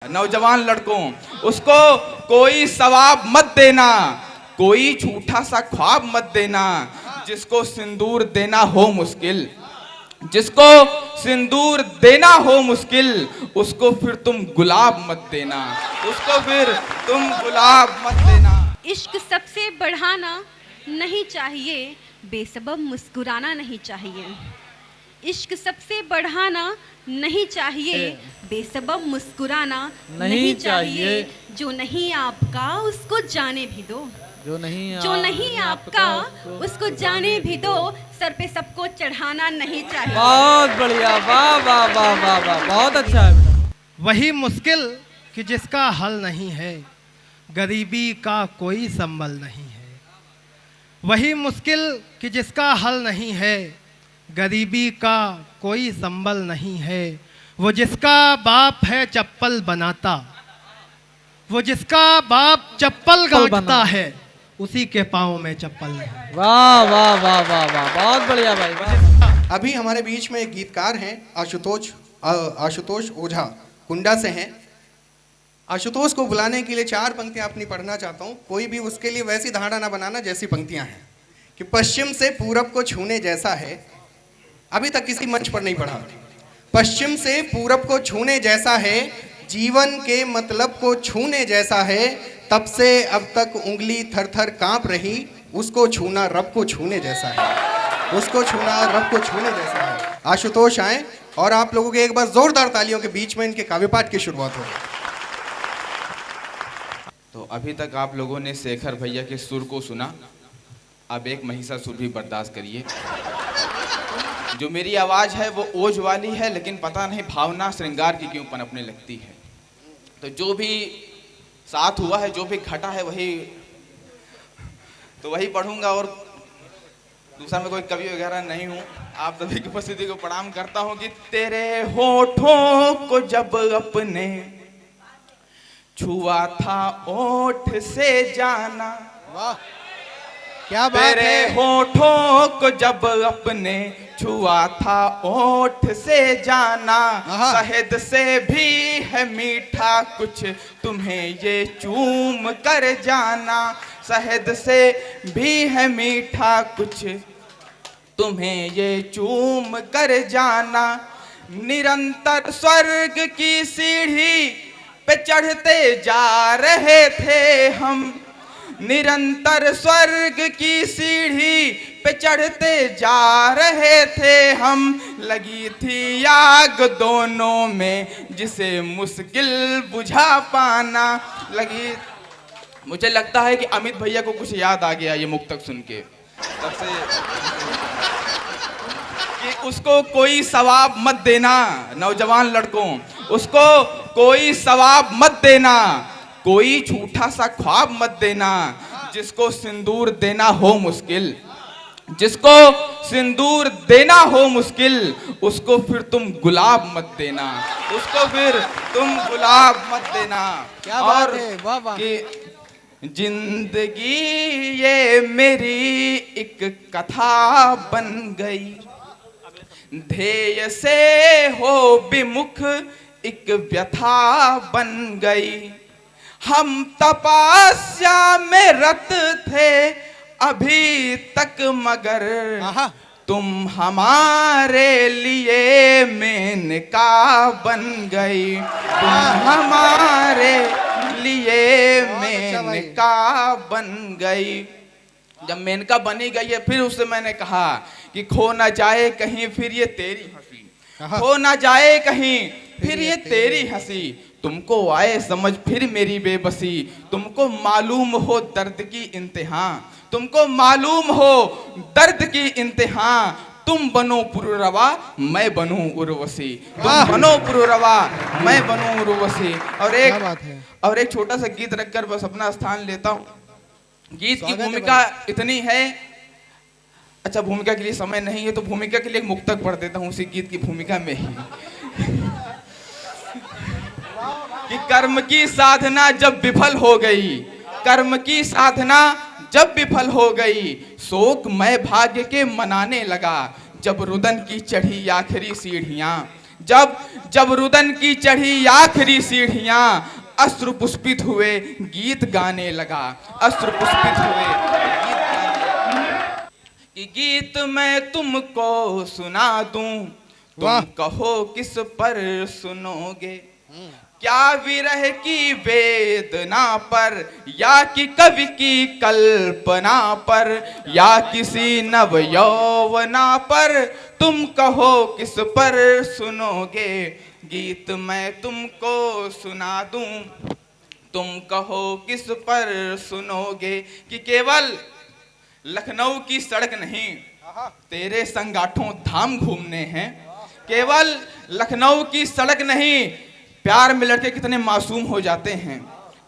नौजवान लड़कों, उसको कोई सवाब मत देना, कोई झूठा सा ख्वाब मत देना, जिसको सिंदूर देना हो मुश्किल, जिसको सिंदूर देना हो मुश्किल, उसको फिर तुम गुलाब मत देना, उसको फिर तुम गुलाब मत देना। इश्क सबसे बढ़ाना नहीं चाहिए, बेसबब मुस्कुराना नहीं चाहिए। इश्क सबसे बढ़ाना नहीं चाहिए, बेसबब मुस्कुराना नहीं चाहिए। जो नहीं आपका उसको जाने भी दो, जो नहीं आपका उसको जाने भी दो। सर पे सबको चढ़ाना नहीं चाहिए। बहुत बढ़िया, वाह वाह वाह वाह वाह, बहुत अच्छा है बेटा। वही मुश्किल कि जिसका हल नहीं है, गरीबी का कोई संबल नहीं है। वही मुश्किल कि जिसका हल नहीं है, गरीबी का कोई संबल नहीं है। वो जिसका बाप है चप्पल बनाता, वो जिसका बाप चप्पल गांठता है, उसी के पाँव में चप्पल नहीं। वाह वाह वाह वाह वाह, बहुत बढ़िया भाई, वाह। अभी हमारे बीच में एक गीतकार हैं, आशुतोष ओझा कुंडा से हैं। आशुतोष को बुलाने के लिए 4 पंक्तियां अपनी पढ़ना चाहता हूँ। कोई भी उसके लिए वैसी धारणा ना बनाना जैसी पंक्तियां हैं कि पश्चिम से पूरब को छूने जैसा है। अभी तक किसी मंच पर नहीं पढ़ा। पश्चिम से पूरब को छूने जैसा है, जीवन के मतलब को छूने जैसा है। तब से अब तक उंगली थर थर कांप रही, उसको छूना रब को छूने जैसा है, उसको छूना रब को छूने जैसा है। आशुतोष आए और आप लोगों के एक बार जोरदार तालियों के बीच में इनके काव्य पाठ की शुरुआत हो। तो अभी तक आप लोगों ने शेखर भैया के सुर को सुना, अब एक महिषासुर भी बर्दाश्त करिए। जो मेरी आवाज़ है वो ओज वाली है, लेकिन पता नहीं भावना श्रृंगार की क्यों पनपने लगती है। तो जो भी साथ हुआ है, जो भी घटा है, वही पढ़ूंगा। और दूसरा मैं कोई कवि वगैरह नहीं हूँ। आप सभी की उपस्थिति को प्रणाम करता हूँ कि तेरे होठों को जब अपने छुआ था ओठ से जाना, वाह क्या बात तेरे है। होठों को जब अपने छुआ था ओठ से जाना, शहद से भी है मीठा कुछ तुम्हें ये चूम कर जाना, शहद से भी है मीठा कुछ तुम्हें ये चूम कर जाना। निरंतर स्वर्ग की सीढ़ी पे चढ़ते जा रहे थे हम, निरंतर स्वर्ग की सीढ़ी पे चढ़ते जा रहे थे हम। लगी थी आग दोनों में जिसे मुश्किल बुझा पाना लगी। मुझे लगता है कि अमित भैया को कुछ याद आ गया ये मुक्तक सुन के, तब से कि उसको कोई सवाब मत देना। नौजवान लड़कों, उसको कोई सवाब मत देना, कोई झूठा सा ख्वाब मत देना, जिसको सिंदूर देना हो मुश्किल, जिसको सिंदूर देना हो मुश्किल, उसको फिर तुम गुलाब मत देना, उसको फिर तुम गुलाब मत देना। क्या बात है, वाह वाह। कि जिंदगी ये मेरी एक कथा बन गई, ध्येय से हो विमुख एक व्यथा बन गई। हम तपस्या में रत थे अभी तक, मगर तुम हमारे लिए मेनका बन गई, तुम हमारे लिए मेनका बन गई। जब मेनका बनी गई है, फिर उससे मैंने कहा कि खो ना जाए कहीं फिर ये तेरी हंसी, खो ना जाए कहीं फिर ये तेरी हंसी, तुमको आए समझ फिर मेरी बेबसी, तुमको मालूम हो दर्द की इंतहा, तुमको मालूम हो दर्द की इंतहा। तुम बनो पुररवा मैं बनूं उर्वशी, तुम बनो पुररवा मैं बनूं उर्वशी। और एक छोटा सा गीत रखकर बस अपना स्थान लेता हूँ। गीत की भूमिका इतनी है, अच्छा भूमिका के लिए समय नहीं है तो भूमिका के लिए एक मुक्तक पढ़ देता हूँ उसी गीत की भूमिका में ही। कि कर्म की साधना जब विफल हो गई, कर्म की साधना जब विफल हो गई, शोक मैं भाग्य के मनाने लगा, जब रुदन की चढ़ी आखिरी सीढ़ियां, जब जब रुदन की चढ़ी आखिरी सीढ़ियां, अश्रु पुष्पित हुए गीत गाने लगा, अश्रु पुष्पित हुए गीत गाने लगा। कि गीत मैं तुमको सुना दूं, तुम कहो किस पर सुनोगे, क्या विरह की वेदना पर, या कि कवि की कल्पना पर, या किसी नव यौवना पर, तुम कहो किस पर सुनोगे। गीत मैं तुमको सुना दूं, तुम कहो किस पर सुनोगे। कि केवल लखनऊ की सड़क नहीं, तेरे संगाठों धाम घूमने हैं। केवल लखनऊ की सड़क नहीं, प्यार में लड़के कितने मासूम हो जाते हैं।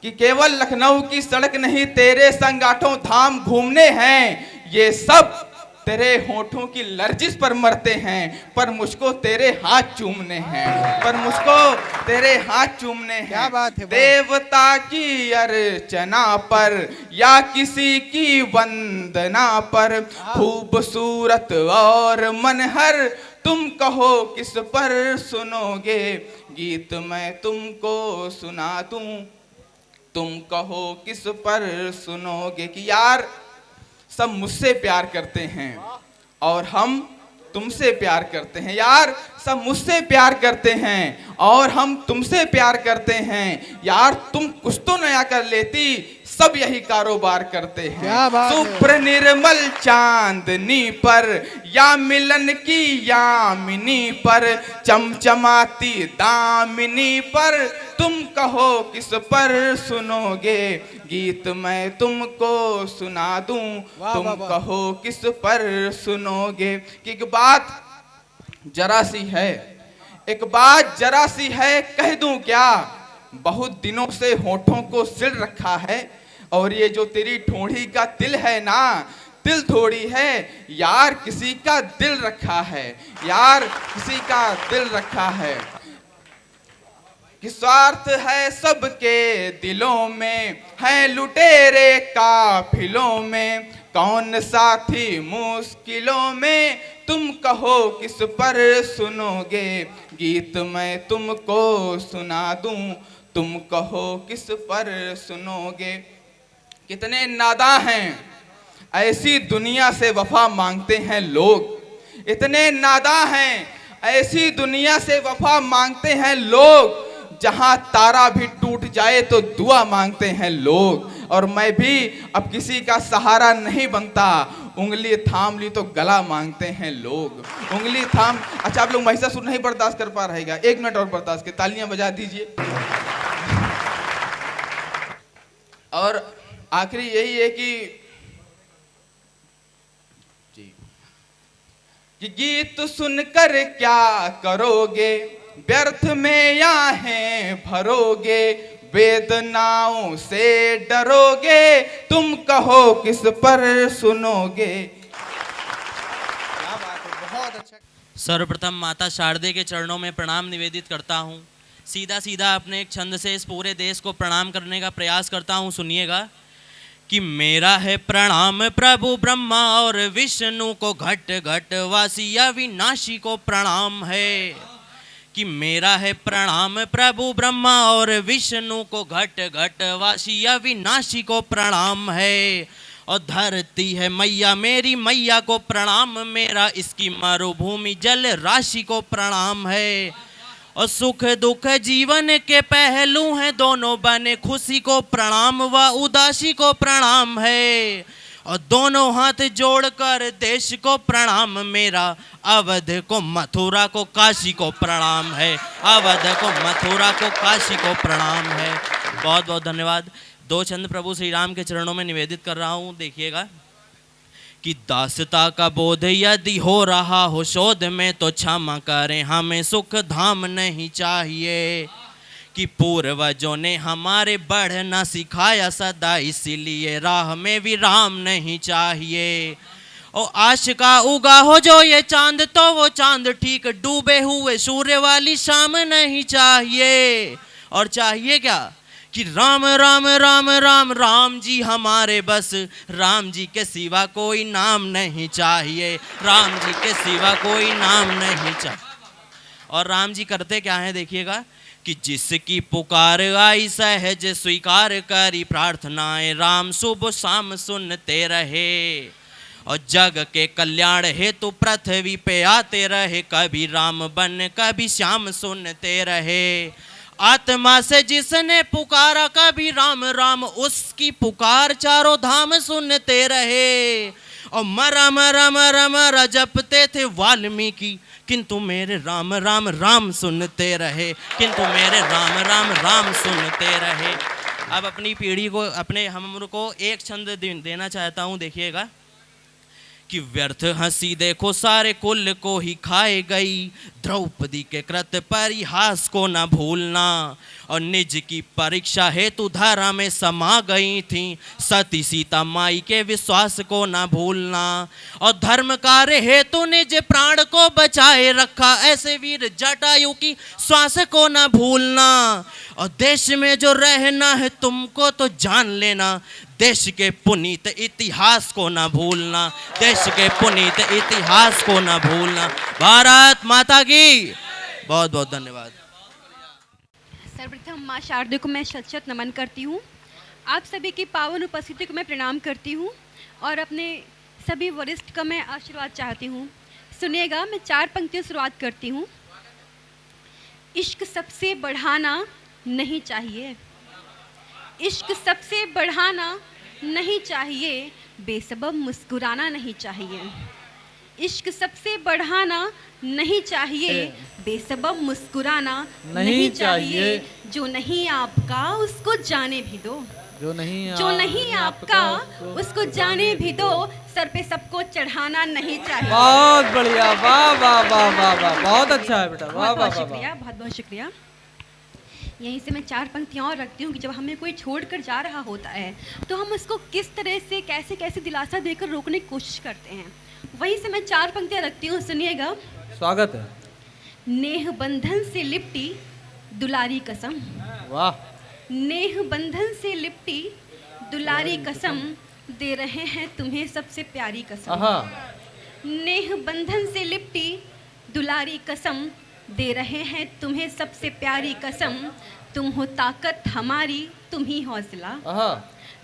कि केवल लखनऊ की सड़क नहीं, तेरे संगाठों धाम घूमने हैं। ये सब तेरे होठों की लर्जिश पर मरते हैं, पर मुझको तेरे हाथ चूमने हैं, पर मुझको तेरे हाथ चूमने हैं। क्या बात है, देवता की अर्चना पर, या किसी की वंदना पर, खूबसूरत और मनहर, तुम कहो किस पर सुनोगे। गीत मैं तुमको सुना दूं, तुम कहो किस पर सुनोगे। कि यार सब मुझसे प्यार करते हैं और हम तुमसे प्यार करते हैं। यार सब मुझसे प्यार करते हैं और हम तुमसे प्यार करते हैं। यार तुम कुछ तो नया कर लेती, सब यही कारोबार करते हैं। क्या बात है। शुभ्र निर्मल चांदनी पर, या मिलन की यामिनी पर, चमचमाती दामिनी पर, तुम कहो किस पर सुनोगे। गीत मैं तुमको सुना दूं, तुम कहो किस पर सुनोगे। कि एक बात जरा सी है, एक बात जरा सी है, कह दूं क्या, बहुत दिनों से होठों को सिल रखा है, और ये जो तेरी ठोड़ी का तिल है ना, तिल थोड़ी है यार, किसी का दिल रखा है, यार किसी का दिल रखा है। कि स्वार्थ है सबके दिलों में, है लुटेरे काफिलों में, कौन साथी मुश्किलों में, तुम कहो किस पर सुनोगे। गीत मैं तुमको सुना दूं, तुम कहो किस पर सुनोगे। कितने नादा हैं, ऐसी दुनिया से वफा मांगते हैं लोग। इतने नादा हैं, ऐसी दुनिया से वफा मांगते हैं लोग, जहां तारा भी टूट जाए तो दुआ मांगते हैं लोग। और मैं भी अब किसी का सहारा नहीं बनता, उंगली थाम ली तो गला मांगते हैं लोग, उंगली थाम। अच्छा आप लोग महिषासुर नहीं बर्दाश्त कर पा रहेगा, 1 मिनट और बर्दाश्त के, तालियां बजा दीजिए। और आखिरी यही है कि गीत सुनकर क्या करोगे, व्यर्थ में आहें भरोगे, वेदनाओं से डरोगे, तुम कहो किस पर सुनोगे। क्या बात है, बहुत अच्छा। सर्वप्रथम माता शारदे के चरणों में प्रणाम निवेदित करता हूँ। सीधा सीधा अपने एक छंद से इस पूरे देश को प्रणाम करने का प्रयास करता हूँ। सुनिएगा कि मेरा है प्रणाम प्रभु ब्रह्मा और विष्णु को, घट घट वासी अविनाशी को प्रणाम है। कि मेरा है प्रणाम प्रभु ब्रह्मा और विष्णु को, घट घट वासी अविनाशी को प्रणाम है। और धरती है मैया मेरी मैया को प्रणाम मेरा, इसकी मरुभूमि जल राशि को प्रणाम है। और सुख दुख जीवन के पहलू हैं दोनों बने, खुशी को प्रणाम व उदासी को प्रणाम है। और दोनों हाथ जोड़कर देश को प्रणाम मेरा, अवध को मथुरा को काशी को प्रणाम है, अवध को मथुरा को काशी को प्रणाम है। बहुत बहुत धन्यवाद। 2 छंद प्रभु श्री राम के चरणों में निवेदित कर रहा हूँ। देखिएगा कि दासता का बोध यदि हो रहा हो शोध में तो क्षमा करें, हमें सुख धाम नहीं चाहिए। कि पूर्वजों ने हमारे बढ़ना सिखाया सदा, इसीलिए राह में विराम नहीं चाहिए। और आश का उगा हो जो ये चांद, तो वो चांद ठीक डूबे हुए सूर्य वाली शाम नहीं चाहिए। और चाहिए क्या कि राम राम राम राम राम जी हमारे, बस राम जी के सिवा कोई नाम नहीं चाहिए, राम जी के सिवा कोई नाम नहीं चाहिए। और राम जी करते क्या है देखिएगा कि जिसकी पुकार आई सहज स्वीकार करी प्रार्थनाएं, राम शुभ शाम सुनते रहे और जग के कल्याण हेतु पृथ्वी पे आते रहे, कभी राम बन कभी श्याम सुनते रहे। आत्मा से जिसने पुकारा कभी राम राम, उसकी पुकार चारों धाम सुनते रहे। और मरा मरा मरा मरा जपते थे वाल्मीकि, किंतु मेरे राम राम राम सुनते रहे, किंतु मेरे राम राम राम सुनते रहे। अब अपनी पीढ़ी को, अपने हम को एक छंद देना चाहता हूँ, देखिएगा कि व्यर्थ हंसी देखो सारे कुल को ही खाए गई, द्रौपदी के कृत परिहास को न भूलना, और निज की परीक्षा हेतु धारा में समा गई थी, सती सीता माई के विश्वास को न भूलना, और धर्म कार्य हेतु निज प्राण को बचाए रखा, ऐसे वीर जटायु की श्वास को न भूलना। और देश में जो रहना है तुमको तो जान लेना, देश के पुनीत इतिहास को न भूलना, देश के पुनीत इतिहास को न भूलना। भारत माता की बहुत बहुत धन्यवाद। सर्वप्रथम माँ शारदे को मैं शत शत नमन करती हूँ। आप सभी की पावन उपस्थिति को मैं प्रणाम करती हूँ और अपने सभी वरिष्ठ का मैं आशीर्वाद चाहती हूँ। सुनिएगा, मैं 4 पंक्तियों शुरुआत करती हूँ। इश्क सबसे बढ़ाना नहीं चाहिए, इश्क सबसे बढ़ाना नहीं चाहिए, बेसबब मुस्कुराना नहीं चाहिए। इश्क सबसे बढ़ाना नहीं चाहिए, बेसबब मुस्कुराना नहीं चाहिए। जो नहीं आपका उसको जाने भी दो, जो नहीं आपका उसको जाने भी दो, सर पे सबको चढ़ाना नहीं चाहिए। बहुत बढ़िया, वाह वाह वाह वाह वाह, बहुत अच्छा है बेटा, वाह वाह बहुत वाह शुक्रिया, बहुत बहुत शुक्रिया। यहीं से मैं 4 पंक्तियाँ और रखती हूँ कि जब हमें कोई छोड़ कर जा रहा होता है तो हम उसको किस तरह से कैसे कैसे दिलासा देकर रोकने की कोशिश करते हैं। वहीं से मैं 4 पंक्तियाँ रखती हूँ, सुनिएगा। स्वागत है। नेह बंधन से लिपटी दुलारी कसम, वाह। नेह बंधन से लिपटी दुलारी कसम, दे रहे हैं तुम्हें सबसे प्यारी कसम। आहा। नेह बंधन से लिपटी दुलारी कसम, दे रहे हैं तुम्हें सबसे प्यारी कसम। तुम हो ताकत हमारी, तुम ही हौसला, आहा।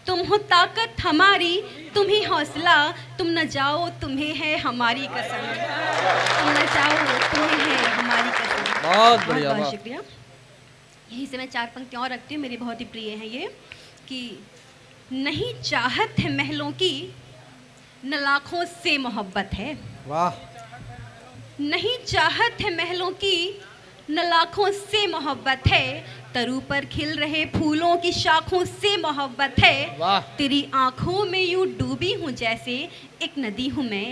तुम हो ताकत हमारी, तुम ही हौसला। तुम न जाओ तुम्हें है हमारी कसम, तुम न जाओ तुम्हें है हमारी कसम। बहुत बढ़िया, बहुत वाह। शुक्रिया। यहीं से मैं 4 पंक्तियाँ और रखती हूँ, मेरी बहुत ही प्रिय है ये कि नहीं चाहत है महलों की, न लाखों से मोहब्बत है। वाह। नहीं चाहत है महलों की, न लाखों से मोहब्बत है। तरु पर खिल रहे फूलों की शाखों से मोहब्बत है। वाह। तेरी आंखों में यूं डूबी हूँ जैसे एक नदी हूँ मैं,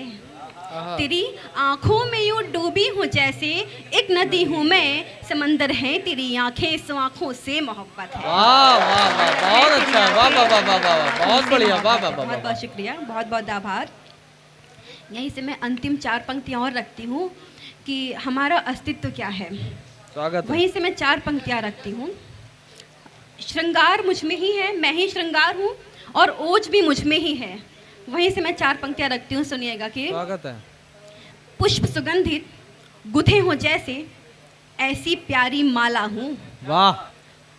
तेरी आंखों में यूं डूबी हूँ जैसे एक नदी हूँ मैं। समंदर है तेरी आंखें, सो आंखों से मोहब्बत है। वाह वाह वाह, बहुत अच्छा है, वाह वाह वाह वाह वाह, बहुत बढ़िया, वाह वाह वाह। बहुत बहुत शुक्रिया, बहुत बहुत आभार। यहीं से मैं अंतिम 4 पंक्तियाँ और रखती हूँ कि हमारा अस्तित्व क्या है। स्वागत है। वहीं से मैं 4 पंक्तियाँ रखती हूँ। श्रृंगार मुझ में ही है, मैं ही श्रृंगार हूँ, और ओज भी मुझ में ही है। वहीं से मैं 4 पंक्तियाँ रखती हूँ, सुनिएगा कि स्वागत है। पुष्प सुगंधित गुथे हो जैसे ऐसी प्यारी माला हूँ। वाह।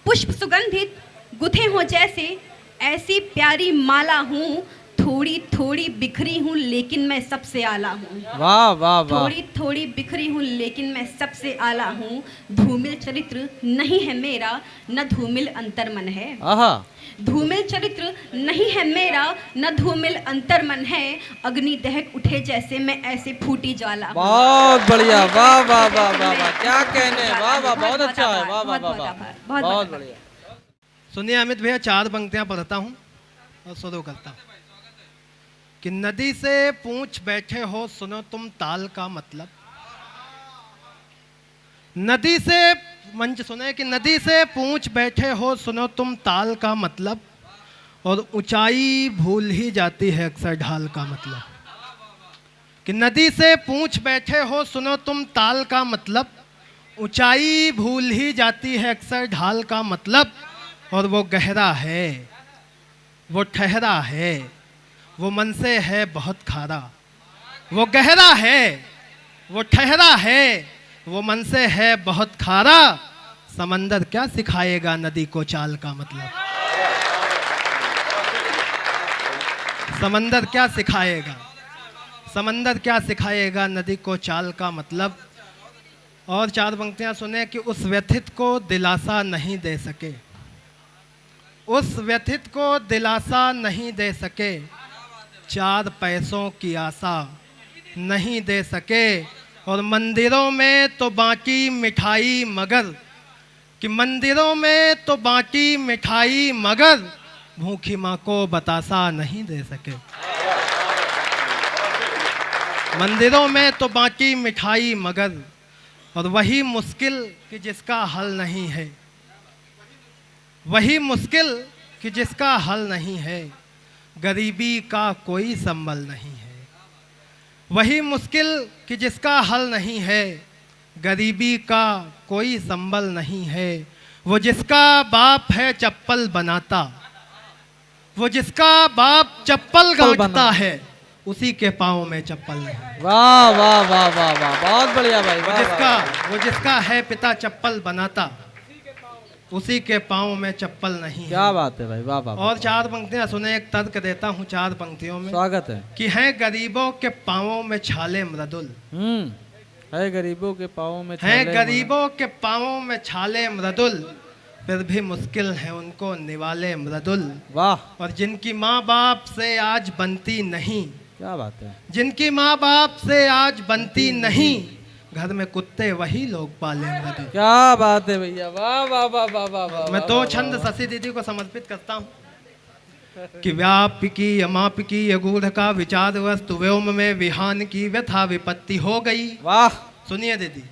पुष्प सुगंधित गुथे हो जैसे ऐसी प्यारी माला हूँ। थोड़ी थोड़ी बिखरी हूँ लेकिन मैं सबसे आला हूँ। वाह वाह वाह। थोड़ी थोड़ी बिखरी हूँ लेकिन मैं सबसे आला हूँ। धूमिल चरित्र नहीं है मेरा, न धूमिल अंतर्मन है। आहा। धूमिल चरित्र नहीं है मेरा, न धूमिल अंतर्मन है। अग्नि दहक उठे जैसे मैं ऐसे फूटी ज्वाला हूँ। बहुत बढ़िया, वाह वाह वाह वाह वाह, क्या कहने, वाह वाह, बहुत अच्छा है, वाह वाह वाह वाह, बहुत बढ़िया। सुनिए अमित भैया, 4 पंक्तियां पढ़ता हूँ और शुरू करता हूँ कि नदी से पूछ बैठे हो, सुनो तुम ताल का मतलब। नदी से, मंच सुने कि नदी से पूछ बैठे हो, सुनो तुम ताल का मतलब। और ऊंचाई भूल ही जाती है अक्सर ढाल का मतलब। कि नदी से पूछ बैठे हो, सुनो तुम ताल का मतलब। ऊंचाई भूल ही जाती है अक्सर ढाल का मतलब। और वो गहरा है, वो ठहरा है, वो मन से है बहुत खारा। वो गहरा है, वो ठहरा है, वो मन से है बहुत खारा, समंदर क्या सिखाएगा नदी को चाल का मतलब। समंदर क्या सिखाएगा, समंदर क्या सिखाएगा नदी को चाल का मतलब। और 4 पंक्तियां सुने कि उस व्यथित को दिलासा नहीं दे सके, उस व्यथित को दिलासा नहीं दे सके, 4 पैसों की आशा नहीं दे सके। और मंदिरों में तो बाकी मिठाई मगर, कि मंदिरों में तो बाकी मिठाई मगर, भूखी माँ को बतासा नहीं दे सके। मंदिरों में तो बाकी मिठाई मगर, और वही मुश्किल कि जिसका हल नहीं है, वही मुश्किल कि जिसका हल नहीं है, गरीबी का कोई संबल नहीं है। वही मुश्किल कि जिसका हल नहीं है, गरीबी का कोई संबल नहीं है। वो जिसका बाप है चप्पल बनाता, वो जिसका बाप चप्पल गांठता है, उसी के पाँव में चप्पल नहीं। वाह वाह वाह वाह वाह, बहुत बढ़िया भाई। वो जिसका है पिता चप्पल बनाता, उसी के पाँव में चप्पल नहीं। क्या बात है भाई, वाह वाह। और 4 पंक्तियां सुने, एक तर्क देता हूँ 4 पंक्तियों में। स्वागत है। कि हैं गरीबों के पाँवों में छाले मृदुल, है गरीबों के पाँवों में हैं गरीबों के पाँवों में छाले मृदुल, फिर भी मुश्किल है उनको निवाले मृदुल। वाह। और जिनकी माँ बाप से आज बनती नहीं, क्या बात है, जिनकी माँ बाप से आज बनती नहीं, घर में कुत्ते वही लोग पाले मृदुल। क्या बात है भैया, वाह वाह वाह वाह वाह वाह। मैं 2 छंद शशि दीदी को समर्पित करता हूँ। कि व्यापिकी अमापिकी अगूढ़ का विचार वस्तु व्योम में विहान की व्यथा विपत्ति हो गई। वाह। सुनिए दीदी।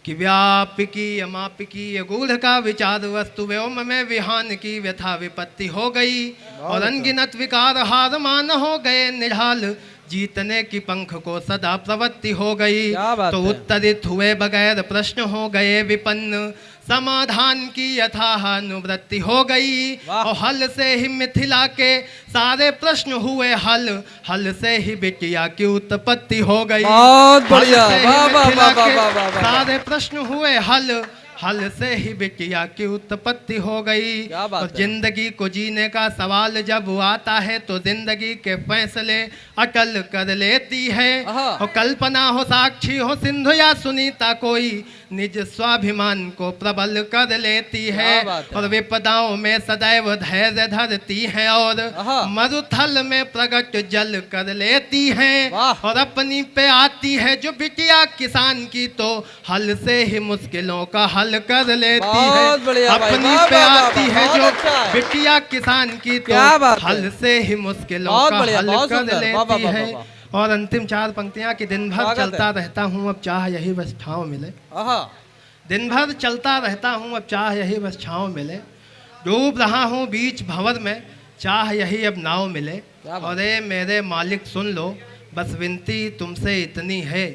कि व्यापिकी अमापिकी अगूढ़ का विचार वस्तु व्योम में विहान की व्यथा विपत्ति हो गई। और अनगिनत विकार हार मान हो गए निढाल, जीतने की पंख को सदा प्रवृत्ति हो गई। तो उत्तरित हुए बगैर प्रश्न हो गए विपन्न, समाधान की यथानुवृत्ति हो गई। और हल से ही मिथिला के सारे प्रश्न हुए हल, हल से ही बिटिया की उत्पत्ति हो गई। बहुत बढ़िया, वाह वाह वाह वाह वाह। सारे प्रश्न हुए हल, हल से ही बिटिया की उत्पत्ति हो गई। और जिंदगी को जीने का सवाल जब आता है, तो जिंदगी के फैसले अटल कर लेती है। और कल्पना हो, साक्षी हो, सिंधु या सुनीता, कोई निज स्वाभिमान को प्रबल कर लेती है। और विपदाओं में सदैव धैर्य धरती है, और मरुथल में प्रगट जल कर लेती है। और अपनी पे आती है जो बिटिया किसान की, तो हल से ही मुश्किलों का हल कर लेती है। अपनी पे आती है जो बिटिया किसान की, तो हल से ही मुश्किलों का हल कर लेती है। और अंतिम 4 पंक्तियां कि दिन भर चलता रहता हूँ अब चाह यही बस छाँव मिले। दिन भर चलता रहता हूँ अब चाह यही बस छाँव मिले, डूब रहा हूँ बीच भंवर में चाह यही अब नाव मिले। और ए मेरे मालिक सुन लो बस विनती तुमसे इतनी है,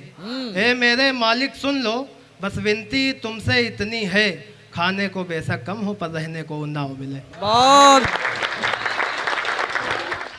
ए मेरे मालिक सुन लो बस विनती तुमसे इतनी है, खाने को बेशक कम हो पर रहने को नाव मिले। बहुत